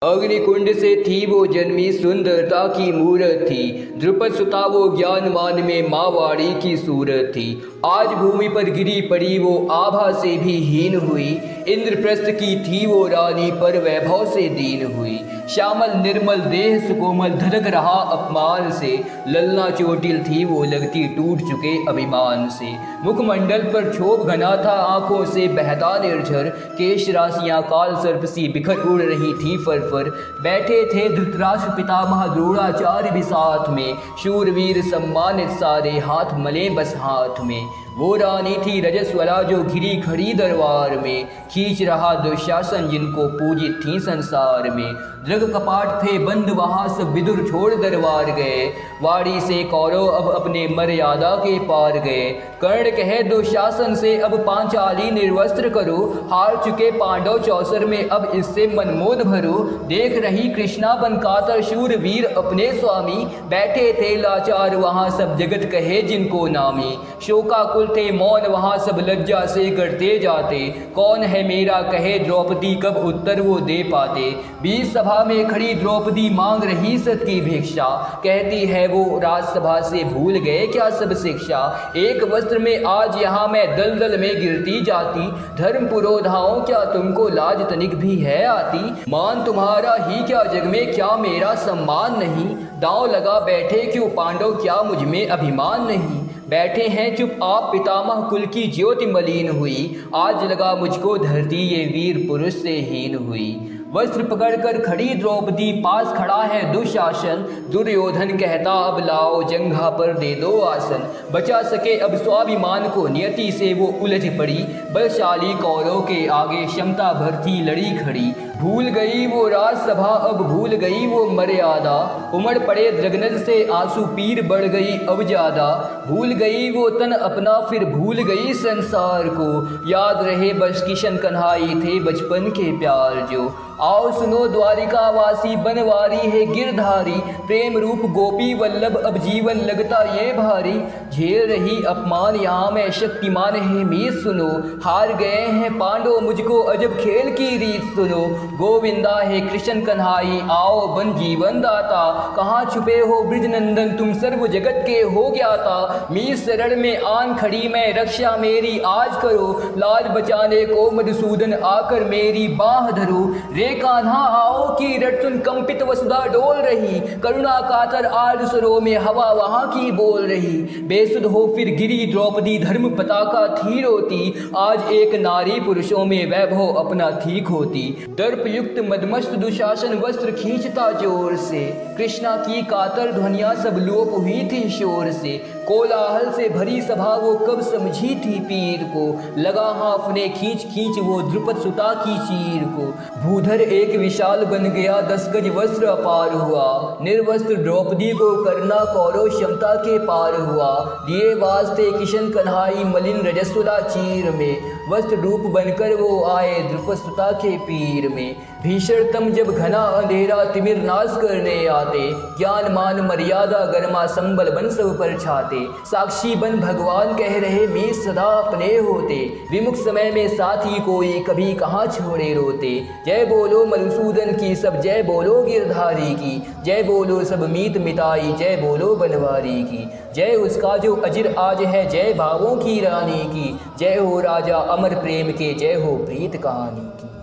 अग्निकुंड से थी वो जन्मी, सुंदरता की मूरत थी। द्रुपद सुता वो ज्ञानवान में मावाड़ी की सूरत थी। आज भूमि पर गिरी पड़ी वो आभा से भी हीन हुई। इंद्रप्रस्थ की थी वो रानी, पर वैभव से दीन हुई। श्यामल निर्मल देह सुकोमल, धधक रहा अपमान से। ललना चोटिल थी वो लगती, टूट चुके अभिमान से। मुखमंडल पर क्षोभ घना था, आंखों से बहता निर्झर। केश राशियां काल सर्प सी बिखर उड़ रही थी फर। बैठे थे धृतराष्ट्र पितामह, द्रोणाचार्य भी साथ में। शूरवीर सम्मानित सारे, हाथ मले बस हाथ में। वो रानी थी रजस्वला, जो घिरी खड़ी दरबार में। खींच रहा दुशासन, जिनको पूजित थी संसार में। दृग कपाट थे बंद, वहाँ सब विदुर छोड़ दरबार गए। वाड़ी से कौरव अब अपने मर्यादा के पार गए। कर्ण कहे दुशासन से, अब पांचाली निर्वस्त्र करो। हार चुके पांडव चौसर में, अब इससे मनमोद भरो। देख रही कृष्णा बन कातर, शूर वीर अपने स्वामी। बैठे थे लाचार, वहाँ सब जगत कहे जिनको नामी। शोकाकुल थे मौन, वहाँ सब लज्जा से करते जाते। कौन है मेरा कहे द्रौपदी, कब उत्तर वो दे पाते। बीच सभा में खड़ी द्रौपदी, मांग रही सत की भिक्षा। कहती है वो राजसभा से, भूल गए क्या सब शिक्षा। एक वस्त्र में आज यहाँ मैं दलदल में गिरती जाती। धर्म पुरोधाओं, क्या तुमको लाज तनिक भी है आती। मान तुम्हारा ही क्या जग में, क्या मेरा सम्मान नहीं। दांव लगा बैठे क्यों पांडव, क्या मुझ में अभिमान नहीं। बैठे हैं चुप आप पितामह, कुल की ज्योति मलिन हुई। आज लगा मुझको धरती, ये वीर पुरुष से हीन हुई। वस्त्र पकड़कर खड़ी द्रौपदी, पास खड़ा है दुशासन। दुर्योधन कहता अब लाओ, जंघा पर दे दो आसन। बचा सके अब स्वाभिमान को, नियति से वो उलझ पड़ी। बलशाली कौरव के आगे क्षमता भर थी लड़ी खड़ी। भूल गई वो राजसभा, अब भूल गई वो मर्यादा। उमड़ पड़े द्रगनज से आंसू, पीर बढ़ गई अब ज्यादा। भूल गई वो तन अपना, फिर भूल गई संसार को। याद रहे बस किशन कन्हाई थे बचपन के प्यार जो। आओ सुनो द्वारिका वासी, बनवारी है गिरधारी। प्रेम रूप गोपी वल्लभ, अब जीवन लगता ये भारी। झेल रही अपमान यहाँ मैं, शक्तिमान है मीत सुनो। हार गए हैं पांडव, मुझको अजब खेल की रीत सुनो। गोविंदा है कृष्ण कन्हाई, आओ बन जीवन दाता। कहाँ छुपे हो ब्रिजनंदन, तुम सर्व जगत के हो ज्ञाता। मीत शरण में आन खड़ी मैं, रक्षा मेरी आज करो। लाज बचाने को मधुसूदन, आकर मेरी बाह धरो। रे कान्हा आओ की रट सुन, कंपित वसुधा डोल रही। करुणा कातर आर्द सरों में, हवा वहाँ की बोल रही। बेसुध हो फिर गिरी द्रौपदी, धर्म पताका थी रोती। आज एक नारी पुरुषों में, वैभव अपना थी खोती। दर्प युक्त मदमस्त दुशासन, वस्त्र खींचता जोर से। कृष्णा की कातर ध्वनियां सब लोप हुई थी शोर से। कोलाहल से भरी सभा, वो कब समझी थी पीर को। लगा हाफने खींच खींच वो द्रुपद सुता की चीर को। भूधर एक विशाल बन गया, 10 गज वस्त्र अपार हुआ। निर्वस्त्र द्रौपदी को करना कौरव क्षमता के पार हुआ। दिए वास्ते किशन कन्हाई, मलिन रजस्वला चीर में। वस्त्र रूप बनकर वो आए, द्रुपद सुता के पीर में। भीषणतम जब घना अंधेरा, तिमिर नाश करने आते। ज्ञान मान मर्यादा गरिमा, संबल बन सब पर छाते। साक्षी बन भगवान कह रहे, मैं सदा अपने होते। विमुख समय में साथी कोई, कभी कहाँ छोड़े रोते। जय बोलो मधुसूदन की सब, जय बोलो गिरधारी की। जय बोलो सब मीत मिताई, जय बोलो बनवारी की। जय उसका जो अजिर आज है, जय भावों की रानी की। जय हो राजा अमर प्रेम के, जय हो प्रीत कहानी की।